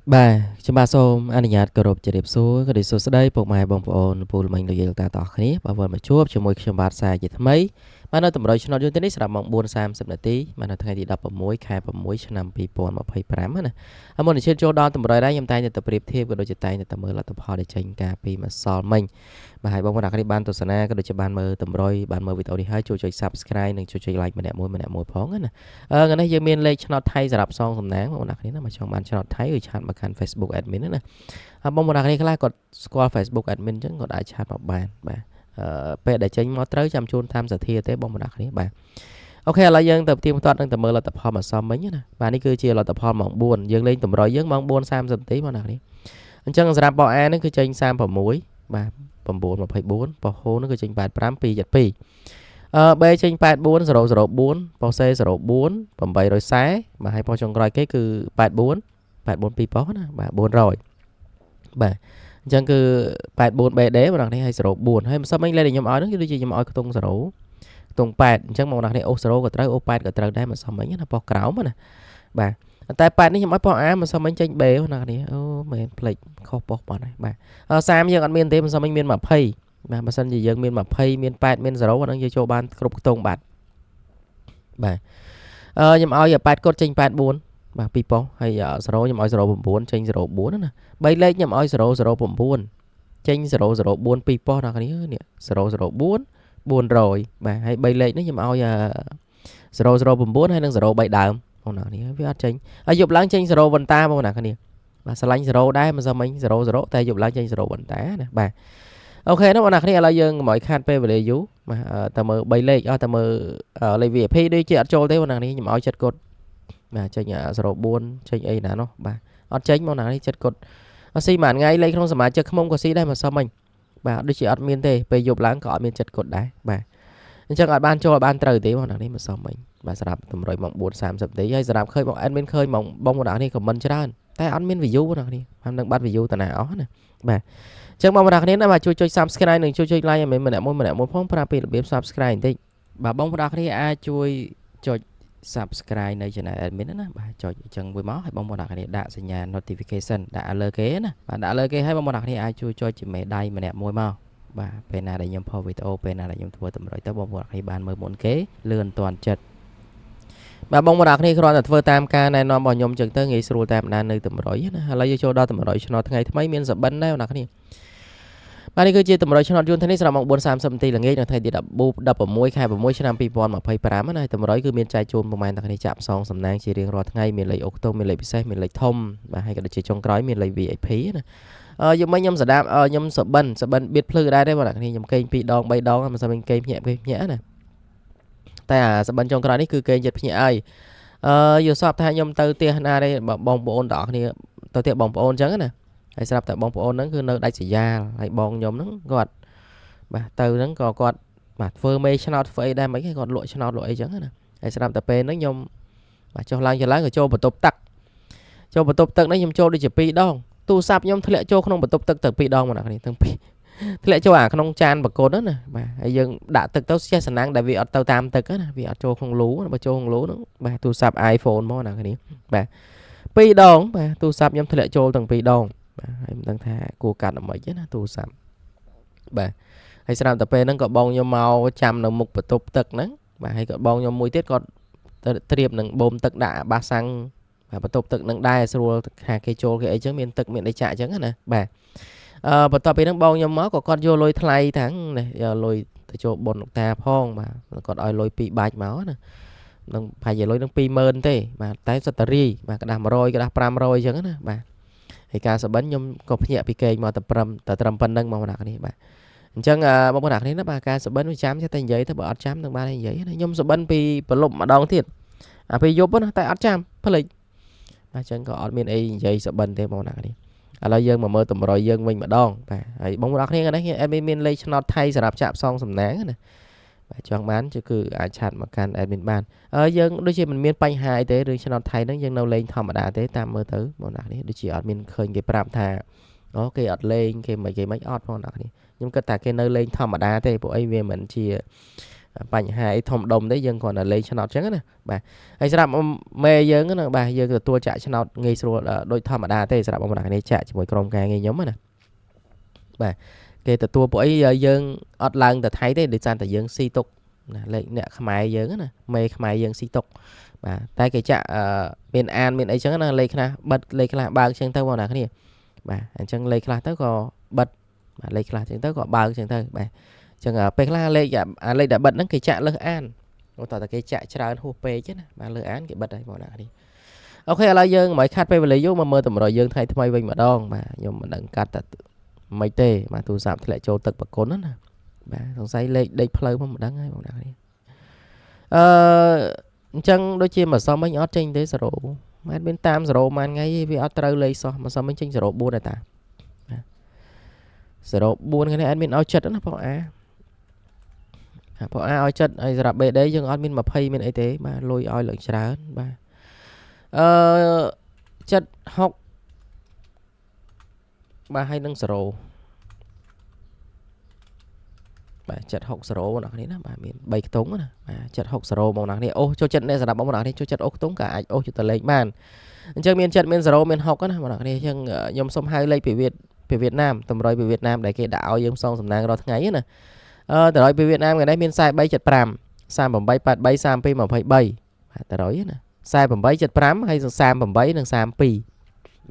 Bà, chúng ba xôm anh nhạt cờ rộp chỉ đẹp số cái đề số sẽ đây buộc mày bông ồn bù mình được ta tỏ khní bà vợ mà chuốc cho môi chúng ba sai gì mấy mà nó tầm rồi cho nó dương tennis là mong buồn sam sắp tí mà nó thay thì đập ở muối khai vào muối cho nằm bị buồn mà phải pram nè ở một trên chỗ đó tầm rồi đấy em tay thì tập điệp thêm cái đôi chân tay thì tầm mới là tập họ để tranh cà phê mà so mình mà hai bông đặt cái ban tổ sana cái đôi chân ban mơ tầm rồi ban mơ video đi hai chú chơi subscribe nâng chú chơi like mình đẹp môi phóng nè ngày nay dương miên lên cho nó thay giờ đập xong hôm nắng mà đặt cái nó mà trong ban cho nó thấy rồi chặn mà can Facebook admin nữa nè bông đặt cái lại còn qua Facebook admin chứ còn đã chặn một bàn bà về để tránh mót tới chăm chun tham gia thi tới bông đặt cái bà ok là dân tập team toàn đang tập mơ là tập hò mà xong mấy nhá nè bà đi cứ chia là tập hò mỏng buồn dương lên tầm rồi dương mong buồn sam dần tí mà đặt đi anh chân ra bỏ an nó cứ tranh sam vào muối bà bầm buồn mà phải bốn bỏ hô nó cứ tranh bạt pram pi giật pi B trên 84 po C 04 8 rồi xé mà hay po trong rồi cái cứ 84 pi po nè bà 4 rồi bà chẳng cứ 84 B đế mà đằng này hay 04 hay sao mấy lên để nhóm ói nó cái gì nhóm ói tung 0 tung 8 chẳng mong đằng này ô 0 cái trái ô 8 cái trái đấy mà sao mấy nó po cáo mà nè bà tại 8 នេះខ្ញុំអត់po A mà sao mấyចេញ B ណានេះអូមែនផ្លេចខុសប៉ុសបងបាទ30យើងអត់មានទេមិនsao mấyមាន20បាទបើសិនជាយើងមាន20មាន8មាន0អាហ្នឹងយើងចូលបានគ្រប់ខ្ទង់បាទបាទខ្ញុំឲ្យ8កត់ចេញ84បាទ2ប៉ុសហើយ0ខ្ញុំឲ្យ09ចេញ04ណា3លេខខ្ញុំឲ្យ009ចេញ004 2ប៉ុសដល់គ្នានេះ004 400បាទហើយ3លេខនេះខ្ញុំឲ្យ009ហើយនឹង03ដើមបងណានេះវាអត់ចេញហើយយប់ឡើងចេញ0វ៉ុនតាបងណាគ្នាបាទឆ្លាញ់0ដែរមិនសមមិញ00តែយប់ឡើងចេញ0វ៉ុនតាណាបាទអូខេនោះបងប្អូនឥឡូវយើងកុំឲ្យខាតពេលវេលាយូរបាទតើមើល3លេខតែមើលលេខ VIP ដូចជាអត់ចូលទេបងប្អូននេះខ្ញុំឲ្យចិត្តកត់បាទចេញ04ចេញអីណានោះបាទអត់ចេញបងប្អូននេះចិត្តកត់អត់ស៊ីមួយថ្ងៃលេខក្នុងសមាជិកខ្មុំក៏ស៊ីដែរមិនសមមិញបាទដូចជាអត់មានទេពេលយប់ឡើងក៏អត់មានចិត្តកត់ដែរបាទអញ្ចឹងអត់បានចូលបានត្រូវទេបងប្អូននេះមិនសមមិញបាទសម្រាប់តម្រុយមក4:30ទេហើយសម្រាប់ឃើញបង admin ឃើញបងបងប្អូននេះ comment ច្រើនតែអត់មាន view បងប្អូននេះខ្ញុំនឹងបាត់ view តាណាអស់ណាបាទចឹងបងប្អូនគ្នាណាបាទជួយចុច subscribe និងជួយចុច like ឲ្យម្នាក់មួយផងប្រាប់ពីរបៀប subscribe បន្តិចបាទបងប្អូនគ្នាអាចជួយចុច subscribe នៅ channel admin ណាបាទចុចអញ្ចឹងមួយមកឲ្យបងប្អូនគ្នាដាក់សញ្ញា notification ដាក់លើគេណាបាទដាក់លើគេឲ្យបងប្អូនគ្នាអាចជួយចុចជាមេដៃម្នាក់មួយមកបាទពេលណាដែលខ្ញុំផុសវីដេអូពេលណាដែលខ្ញុំធ្វើតម្រុយទៅបងប្អូនគ្នាបានមើលមុនគេលឿនតាន់ចិត្តបាទបងប្អូនគ្នាគ្រាន់តែធ្វើតាមការណែនាំរបស់ខ្ញុំចឹងទៅងាយស្រួលតាមដាននៅតម្រុយណាឥឡូវយើងចូលដល់តម្រុយឆ្នោតថ្ងៃថ្មីមានសបិនដែរបងប្អូនគ្នាបាទនេះគឺជាតម្រុយឆ្នោតយួនថ្ងៃនេះស្រាប់មក4:30នាទីល្ងាចនៅថ្ងៃទី16ខែ6ឆ្នាំ2025ណាតម្រុយគឺមានចែកជូនប្រហែលតែគ្នាចាក់ផ្សងសំណាងជារៀងរាល់ថ្ងៃមានលេខអូកតុងមានលេខពិសេសមានលេខធំបាទហើយក៏ដូចជាចុងក្រោយមានលេខ VIP ណាយកមិញខ្ញុំស្ដាប់ខ្ញុំសបិនបៀតភ្លឺដែរទេបងប្អូនគ្នាខ្ញុំកេង2ដង3ដងមិនស្មិញកេងភ្ញាក់ណាតែអាសបិនចុងក្រោយនេះគឺកេងចិត្តភ្ញាក់ហើយយកសពថាខ្ញុំទៅផ្ទះណាទេបងប្អូនទាំងអស់គ្នាទៅផ្ទះបងប្អូនអញ្ចឹងណាហើយស្រាប់តែបងប្អូនហ្នឹងគឺនៅដាច់ស្រយាលហើយបងខ្ញុំហ្នឹងគាត់បាទទៅហ្នឹងក៏គាត់បាទធ្វើមេឆ្នោតធ្វើអីដែរមិនគាត់លក់ឆ្នោតលក់អីចឹងណាហើយស្រាប់តែពេលហ្នឹងខ្ញុំបាទចុះឡើងក៏ចូលបន្ទប់ទឹកនេះខ្ញុំចូលដូចជា2ដងទូរស័ព្ទខ្ញុំធ្លាក់ចូលក្នុងបន្ទប់ទឹកទៅ2ដងមកអ្នកនេះទាំងពីរធ្លាក់ចូលអាក្នុងចានបកូនហ្នឹងណាបាទហើយយើងដាក់ទឹកទៅចេះសំណាងដែលវាអត់ទៅតាមទឹកណាវាអត់ចូលក្នុងលូបើចូលក្នុងលូហ្នឹងបាទទូរស័ព្ទ iPhone មកអ្នកនេះបាទ2ដងបាទទូរស័ព្ទខ្ញុំធ្លាក់ចូលទាំង2ដងបាទហើយមិនដឹងថាគួរកាត់អ្មេចទេណាទូរស័ព្ទបាទហើយស្រាប់តែពេលហ្នឹងក៏បងខ្ញុំមកចាំនៅមុខបន្ទប់ទឹកហ្នឹងបាទហើយក៏បងខ្ញុំមួយទៀតគាត់ត្រៀមនឹងបូមទឹកដាក់បាសសាំងបាទបន្ទប់ទឹកនឹងដែរស្រួលថាគេចូលគេអីចឹងមានទឹកមានអីចាក់ចឹងណាបាទបន្ទាប់ពីហ្នឹងបងខ្ញុំមកក៏គាត់យកលុយថ្លៃទាំងនេះយកលុយទៅចូលបុណ្យលោកតាផងបាទគាត់ឲ្យលុយ2បាច់មកណានឹងប្រហែលជាលុយនឹង20000ទេបាទតែសត្វតារីបាទក្តាស់100ក្តាស់500ចឹងណាបាទហើយការសបិនខ្ញុំក៏ភ្ញាក់ពីគេងមកតែត្រឹមប៉ុណ្្នឹងមកណានេះបាទអញ្ចឹងបងប្អូនគ្នាណាបាទការសបិនវាចាំតែនិយាយទៅបើអត់ចាំនឹងបាននិយាយណាខ្ញុំសបិនពីប្រលប់ម្ដងទៀតអាពេលយប់ណាតែអត់ចាំផ្លេចបាទអញ្ចឹងក៏អត់មានអីនិយាយសបិនទេបងប្អូនគ្នាឥឡូវយើងមកមើលតម្រុយយើងវិញម្ដងបាទហើយបងប្អូនគ្នានេះមានលេខឆ្នោតថៃសម្រាប់ចាក់ផ្សងសំណាងណាបាទចង់បានគឺអាចឆាត់មកកាន់ admin បានយើងដូចជាមិនមានបញ្ហាអីទេរឿងឆ្នោតថៃហ្នឹងយើងនៅលេងធម្មតាទេតាមមើលទៅបងប្អូននេះដូចជាអត់មានឃើញគេប្រាប់ថាអូគេអត់លេងគេមិនអត់បងប្អូននេះខ្ញុំគិតថាគេនៅលេងធម្មតាទេពួកអីវាមិនជា បញ្ហាអីធំដុំទេយើងគ្រាន់តែលេងឆ្នោតចឹងណាបាទហើយសម្រាប់មេយើងណាបាទយើងទទួលចាក់ឆ្នោតងាយស្រួលដូចធម្មតាទេសម្រាប់បងប្អូនគ្នាចាក់ជាមួយក្រុមការងារខ្ញុំណាបាទគេទទួលពួកអីយើងអត់ឡើងទៅថៃទេដោយសារតែយើងស៊ីទុកណាលេខអ្នកខ្មែរយើងណាមេខ្មែរយើងស៊ីទុកបាទតែគេចាក់មានអានមានអីចឹងណាលេខខ្លះបិទលេខខ្លះបើកចឹងទៅបងប្អូនគ្នាបាទអញ្ចឹងលេខខ្លះទៅក៏បិទបាទលេខខ្លះចឹងទៅក៏បើកចឹងទៅបាទចឹងពេលខ្លះលេខដែលបិទហ្នឹងគេចាក់លើសអានតោះតែគេចាក់ច្រើនហួសពេកណាបាទលើអានគេបិទហើយបងប្អូនគ្នាអូខេឥឡូវយើងមិនខាត់ពេលវេលាយូរមកមើលតម្រុយយើងថ្ងៃថ្មីវិញម្ដងបាទខ្ញុំមិនដឹងកាត់តែមិនទេបាទទូរស័ព្ទធ្លាក់ចូលទឹកប្រគុណណាបាទសង្ស័យលេខដេកផ្លូវមកមិនដឹងហើយបងប្អូនគ្នាអញ្ចឹងដូចជាមកសំមិញអត់ចេញទេ0មិនមានតាម0មួយថ្ងៃវាអត់ត្រូវលេខសោះមកសំមិញចេញ04ដែរតា04គ្នាអត់មានឲ្យចិត្តណាបងអាបងអាឲ្យចិត្តហើយសម្រាប់ BD យើងអត់មាន20មានអីទេបាទលុយឲ្យឡើងច្រើនបាទ76បាទហើយនឹង0បាទ760បងប្អូនគ្នាណាបាទមាន3ខ្ទង់ណាបាទ760បងប្អូនគ្នាអូចូលចិត្តអ្នកសម្រាប់បងប្អូនគ្នាចូលចិត្តអូខ្ទង់ក៏អាចអូជួយទៅលេខបានអញ្ចឹងមាន7មាន0មាន6ណាបងប្អូនគ្នាអញ្ចឹងខ្ញុំសុំហៅលេខពីវៀតណាមតម្រុយពីវៀតណាមដែលគេដាក់ឲ្យយើងផ្សងសំណាងរាល់ថ្ងៃណាតម្រុយពីវៀតណាមថ្ងៃនេះមាន4375 38 83 32 23បាទតម្រុយណា4875ហើយ38និង32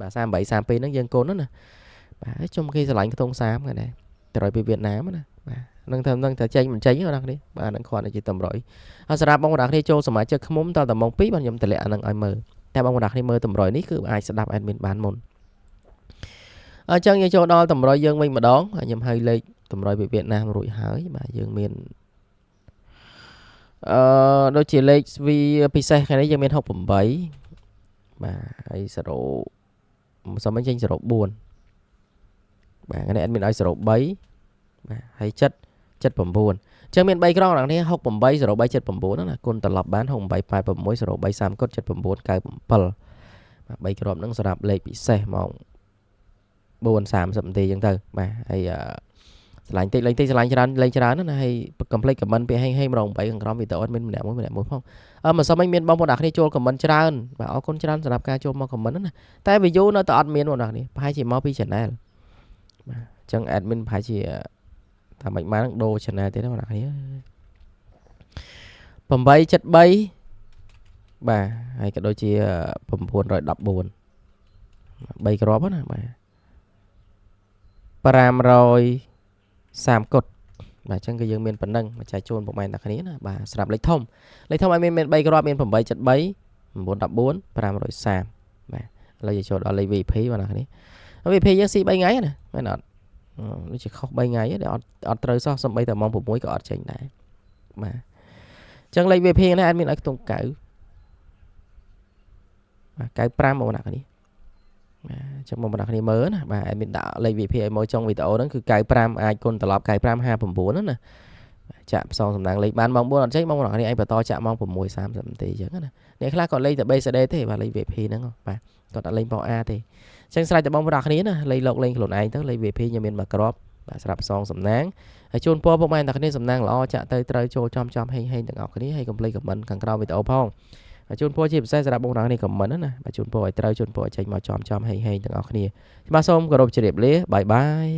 បាទ38 32ហ្នឹងយើងកូនណាបាទជុំគេឆ្លាញ់ខ្ទង់30ថ្ងៃនេះតម្រុយពីវៀតណាមណាបាទនឹងធ្វើនឹងតែចេញមិនចេញបងប្អូនគ្នាបាទនឹងគ្រាន់តែជាតម្រុយហើយសម្រាប់បងប្អូនគ្នាចូលសមាជិកឃុំតតែម៉ោង2បាទខ្ញុំតម្លាក់អានឹងឲ្យមើលតែបងប្អូនគ្នាមើលតម្រុយនេះគឺអាចស្ដាប់ admin បានមុនអញ្ចឹងយើងចូលដល់តម្រុយយើងវិញម្ដងខ្ញុំហៅលេខតម្រុយពីវៀតណាមរួចហើយបាទយើងមានដូចជាលេខវាពិសេសខាងនេះយើងមាន68បាទហើយ0មិនចេញ04បាទខាងនេះអត់មានឲ្យ03បាទហើយ79ចឹងមាន3ក្រុមហ្នឹងនេះ68 03 79ណាគុណត្រឡប់បាន68 86 03 30គុណ79 97បាទ3ក្រុមហ្នឹងសម្រាប់លេខពិសេសម៉ោង4:30នាទីចឹងទៅបាទហើយឆ្លាញ់តិចលេងតិចឆ្លាញ់ច្រើនលេងច្រើនណាហើយកុំភ្លេចខមមិនពាក្យហេងម៉ោង8ខាងក្រោមវីដេអូមានម្នាក់មួយផងមិនសមមានបងប្អូនអ្នកគ្នាចូលខមមិនច្រើនបាទអរគុណច្រើនសម្រាប់ការចូលមកខមមិនណាតែ view នៅតែអត់មានបងប្អូនអ្នកគ្នាប្រហែលជាមកពី channel បាទអញ្ចឹង admin ប្រហែលជាថាមិនបានដូរ channel ទេណាបងប្អូនគ្នា873បាទហើយក៏ដូចជា914 3គ្រាប់ណាបាទ530គុតបាទអញ្ចឹងគឺយើងមានប៉ុណ្ណឹងមកចែកជូនពុកម៉ែអ្នកគ្នាណាបាទស្រាប់លេខធំឲ្យមាន3គ្រាប់មាន873 914 530បាទឥឡូវយើងចូលដល់លេខ VP បងប្អូនគ្នា VP យើងស៊ី3ថ្ងៃណាមែនអត់ដូចជាខុស3ថ្ងៃទេអត់ត្រូវសោះសំបីតែម៉ោង6ក៏អត់ចេញដែរបាទអញ្ចឹងលេខ VP នេះអាចមានឲ្យខ្ទង់9បាទ95បងប្អូនគ្នាចាំបងប្អូនគ្នាមើលណាបាទអេមីនដាក់លេខ VP ឲ្យមកចុងវីដេអូហ្នឹងគឺ95អាចគុណត្រឡប់95 59ណាចាក់ផ្សងសំណាងលេខបានម៉ោង4អត់ចេញបងប្អូនគ្នាឯងបន្តចាក់ម៉ោង6:30នាទីអញ្ចឹងណាអ្នកខ្លះក៏លេខតែ BCD ទេបាទលេខ VP ហ្នឹងបាទគាត់អត់លេងប៉ោ A ទេអញ្ចឹងស្រេចតែបងប្អូនគ្នាណាលេខលោកលេងខ្លួនឯងទៅលេខ VP ខ្ញុំមានមួយគ្រាប់បាទសម្រាប់ផ្សងសំណាងហើយជូនពរពុកម៉ែអ្នកគ្នាសំណាងល្អចាក់ទៅត្រូវចូលចំហេងទាំងអស់គ្នាហើយកុំភ្លេចខមមិនខាងក្រោមវីដេអូផងជូនពរជាពិសេសសម្រាប់បងប្អូននេះខមមិនណាបាទជូនពរឲ្យត្រូវជូនពរឲ្យចេញមកចំហេងទាំងអស់គ្នាបាទសូមគោរពជម្រាបលាបាយបាយ